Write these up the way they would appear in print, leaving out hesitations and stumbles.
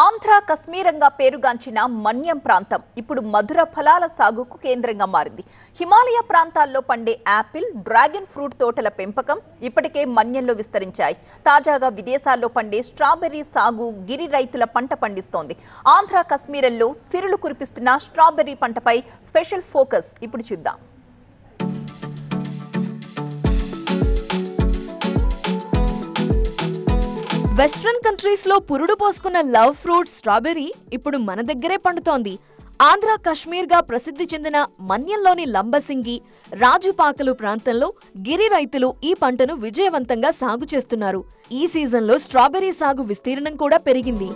ఆంధ్ర కశ్మీరంగా పేరుగాంచిన మన్యం ప్రాంతం ఇప్పుడు మధుర ఫలాల సాగుకు కేంద్రంగా మారింది. హిమాలయ ప్రాంతాల్లో పండే యాపిల్, డ్రాగన్ ఫ్రూట్ తోటల పెంపకం ఇప్పటికే మన్యంలో విస్తరించాయి. తాజాగా విదేశాల్లో పండే స్ట్రాబెర్రీ సాగు గిరి రైతుల పంట పండిస్తోంది. ఆంధ్ర కశ్మీరంలో సిరులు కురిపిస్తున్న స్ట్రాబెర్రీ పంటపై స్పెషల్ ఫోకస్ ఇప్పుడు చూద్దాం. వెస్ట్రన్ కంట్రీస్ లో పురుడు పోసుకున్న లవ్ ఫ్రూట్ స్ట్రాబెర్రీ ఇప్పుడు మన దగ్గరే పండుతోంది. ఆంధ్ర కశ్మీర్ గా ప్రసిద్ధి చెందిన మన్యంలోని లంబసింగి, రాజుపాకలు ప్రాంతంలో గిరి రైతులు ఈ పంటను విజయవంతంగా సాగు చేస్తున్నారు. ఈ సీజన్లో స్ట్రాబెర్రీ సాగు విస్తీర్ణం కూడా పెరిగింది.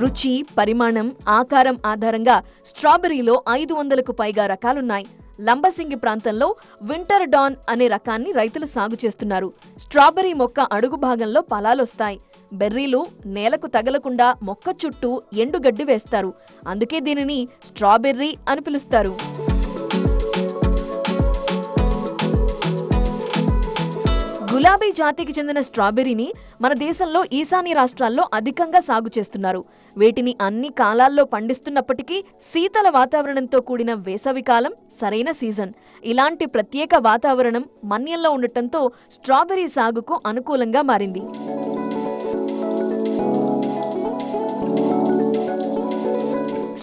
రుచి, పరిమాణం, ఆకారం ఆధారంగా స్ట్రాబెర్రీలో 500కు పైగా రకాలున్నాయి. లంబసింగి ప్రాంతంలో వింటర్ డాన్ అనే రకాన్ని రైతులు సాగు చేస్తున్నారు. స్ట్రాబెర్రీ మొక్క అడుగు భాగంలో ఫలాలొస్తాయి. బెర్రీలు నేలకు తగలకుండా మొక్క చుట్టూ ఎండుగడ్డి వేస్తారు. అందుకే దీనిని స్ట్రాబెర్రీ అని పిలుస్తారు. గులాబీ జాతికి చెందిన స్ట్రాబెర్రీని మన దేశంలో ఈశాన్య రాష్ట్రాల్లో అధికంగా సాగు చేస్తున్నారు. వీటిని అన్ని కాలాల్లో పండిస్తున్నప్పటికీ శీతల వాతావరణంతో కూడిన వేసవికాలం సరైన సీజన్. ఇలాంటి ప్రత్యేక వాతావరణం మన్యంలో ఉండటంతో స్ట్రాబెర్రీ సాగుకు అనుకూలంగా మారింది.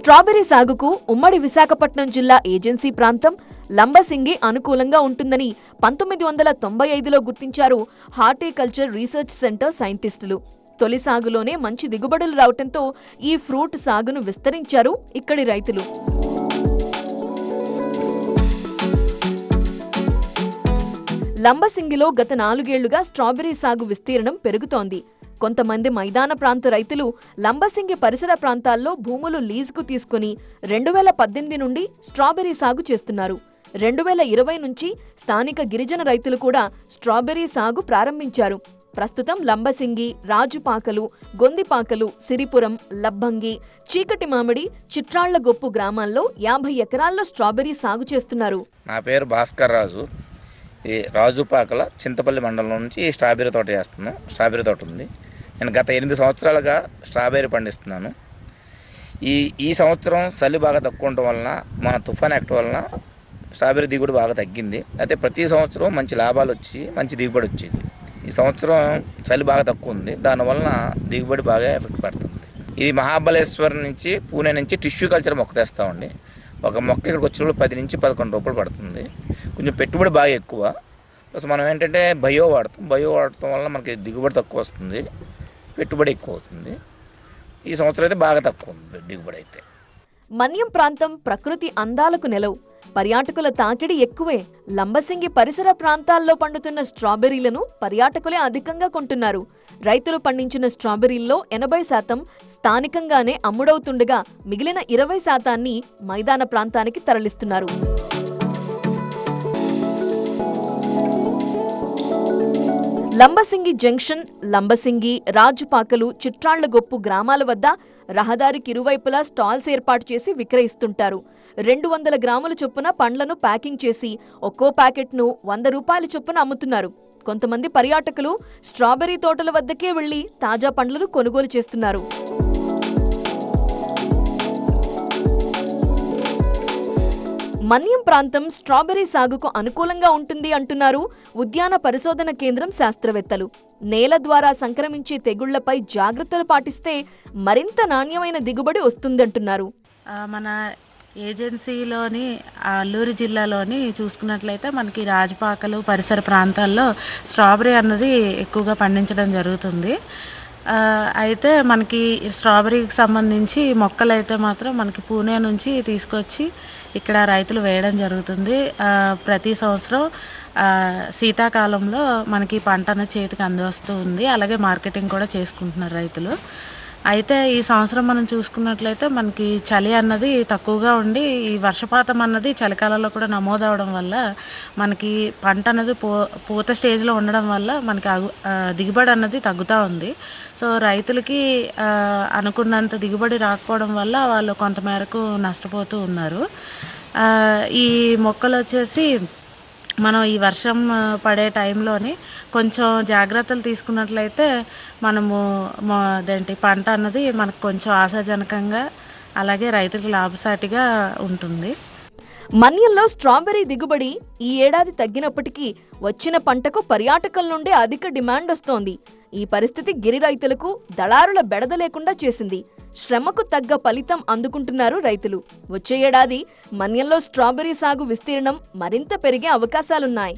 స్ట్రాబెర్రీ సాగుకు ఉమ్మడి విశాఖపట్నం జిల్లా ఏజెన్సీ ప్రాంతం లంబసింగి అనుకూలంగా ఉంటుందని 1995లో గుర్తించారు హార్టికల్చర్ రీసెర్చ్ సెంటర్ సైంటిస్టులు. తొలి సాగులోనే మంచి దిగుబడులు రావటంతో ఈ ఫ్రూట్ సాగును విస్తరించారు ఇక్కడి రైతులు. లంబసింగిలో గత 4 ఏళ్లుగా స్ట్రాబెర్రీ సాగు విస్తీర్ణం పెరుగుతోంది. కొంతమంది మైదాన ప్రాంత రైతులు లంబసింగి పరిసర ప్రాంతాల్లో భూములు లీజుకు తీసుకుని 2018 నుండి స్ట్రాబెర్రీ సాగు చేస్తున్నారు. 2020 నుంచి స్థానిక గిరిజన రైతులు కూడా స్ట్రాబెర్రీ సాగు ప్రారంభించారు. ప్రస్తుతం లంబసింగి, రాజుపాకలు, గొందిపాకలు, సిరిపురం, లబ్బంగి, చీకటి మామిడి, చిట్రాళ్లగొప్పు గ్రామాల్లో 50 ఎకరాల్లో స్ట్రాబెర్రీ సాగు చేస్తున్నారు. నా పేరు భాస్కర్ రాజు. ఈ రాజుపాకల చింతపల్లి మండలం నుంచి ఈ స్ట్రాబెర్రీ తోట చేస్తున్నాను. స్ట్రాబెర్రీ తోట ఉంది. నేను గత 8 సంవత్సరాలుగా స్ట్రాబెర్రీ పండిస్తున్నాను. ఈ సంవత్సరం చలి బాగా తక్కువ ఉండటం వలన, మన తుఫాన్ యాక్ట్ వలన స్ట్రాబెర్రీ దిగుబడి బాగా తగ్గింది. అయితే ప్రతి సంవత్సరం మంచి లాభాలు వచ్చి మంచి దిగుబడి వచ్చేది. ఈ సంవత్సరం చలి బాగా తక్కువ ఉంది. దానివలన దిగుబడి బాగా ఎఫెక్ట్ పడుతుంది. ఇది మహాబలేశ్వరం నుంచి, పూణే నుంచి టిష్యూ కల్చర్ మొక్క తెస్తామండి. ఒక మొక్క ఇక్కడికి వచ్చినప్పుడు 10 నుంచి 11 రూపాయలు పడుతుంది. కొంచెం పెట్టుబడి బాగా ఎక్కువ. ప్లస్ మనం ఏంటంటే బయో వాడటం వల్ల మనకి దిగుబడి తక్కువ వస్తుంది, పెట్టుబడి ఎక్కువ అవుతుంది. ఈ సంవత్సరం అయితే బాగా తక్కువ ఉంది దిగుబడి అయితే. మన్యం ప్రాంతం ప్రకృతి అందాలకు నెలవు. పర్యాటకుల తాకిడి ఎక్కువే. లంబసింగి పరిసర ప్రాంతాల్లో పండుతున్న స్ట్రాబెర్రీలను పర్యాటకులే అధికంగా కొంటున్నారు. రైతులు పండించిన స్ట్రాబెర్రీల్లో 80% స్థానికంగానే అమ్ముడవుతుండగా మిగిలిన 20% మైదాన ప్రాంతానికి తరలిస్తున్నారు. లంబసింగి జంక్షన్, లంబసింగి, రాజుపాకలు, చిట్రాళ్లగొప్పు గ్రామాల వద్ద రహదారికి ఇరువైపులా స్టాల్స్ ఏర్పాటు చేసి విక్రయిస్తుంటారు. 200 గ్రాముల చొప్పున పండ్లను ప్యాకింగ్ చేసి ఒక్కో ప్యాకెట్ను 100 రూపాయల చొప్పున అమ్ముతున్నారు. కొంతమంది పర్యాటకులు స్ట్రాబెర్రీ తోటల వద్దకే వెళ్లి తాజా పండ్లను కొనుగోలు చేస్తున్నారు. మన్యం ప్రాంతం స్ట్రాబెర్రీ సాగుకు అనుకూలంగా ఉంటుంది అంటున్నారు ఉద్యాన పరిశోధన కేంద్రం శాస్త్రవేత్తలు. నేల ద్వారా సంక్రమించే తెగుళ్లపై జాగ్రత్తలు పాటిస్తే మరింత నాణ్యమైన దిగుబడి వస్తుందంటున్నారు. మన ఏజెన్సీలోని అల్లూరు జిల్లాలోని చూసుకున్నట్లయితే మనకి రాజపాకలు పరిసర ప్రాంతాల్లో స్ట్రాబెర్రీ అన్నది ఎక్కువగా పండించడం జరుగుతుంది. అయితే మనకి స్ట్రాబెర్రీకి సంబంధించి మొక్కలు అయితే మాత్రం మనకి పూణే నుంచి తీసుకొచ్చి ఇక్కడ రైతులు వేయడం జరుగుతుంది. ప్రతి సంవత్సరం శీతాకాలంలో మనకి పంట అనేది చేతికి అందివస్తూ ఉంది. అలాగే మార్కెటింగ్ కూడా చేసుకుంటున్నారు రైతులు. అయితే ఈ సంవత్సరం మనం చూసుకున్నట్లయితే మనకి చలి అన్నది తక్కువగా ఉండి ఈ వర్షపాతం అన్నది చలికాలంలో కూడా నమోదవడం వల్ల మనకి పంట అన్నది పూత స్టేజ్లో ఉండడం వల్ల మనకి దిగుబడి అన్నది తగ్గుతూ ఉంది. సో రైతులకి అనుకున్నంత దిగుబడి రాకపోవడం వల్ల వాళ్ళు కొంతమేరకు నష్టపోతూ ఉన్నారు. ఈ మొక్కలు వచ్చేసి మనం ఈ వర్షం పడే టైంలోని కొంచెం జాగ్రత్తలు తీసుకున్నట్లయితే మనము అదేంటి పంట అన్నది మనకు కొంచెం ఆశాజనకంగా అలాగే రైతులకు లాభసాటిగా ఉంటుంది. మన్యంలో స్ట్రాబెర్రీ దిగుబడి ఈ ఏడాది తగ్గినప్పటికీ వచ్చిన పంటకు పర్యాటకుల నుండి అధిక డిమాండ్ వస్తోంది. ఈ పరిస్థితి గిరి రైతులకు దళారుల బెడద లేకుండా చేసింది. శ్రమకు తగ్గ ఫలితం అందుకుంటున్నారు రైతులు. వచ్చే ఏడాది మన్యంలో స్ట్రాబెర్రీ సాగు విస్తీర్ణం మరింత పెరిగే అవకాశాలున్నాయి.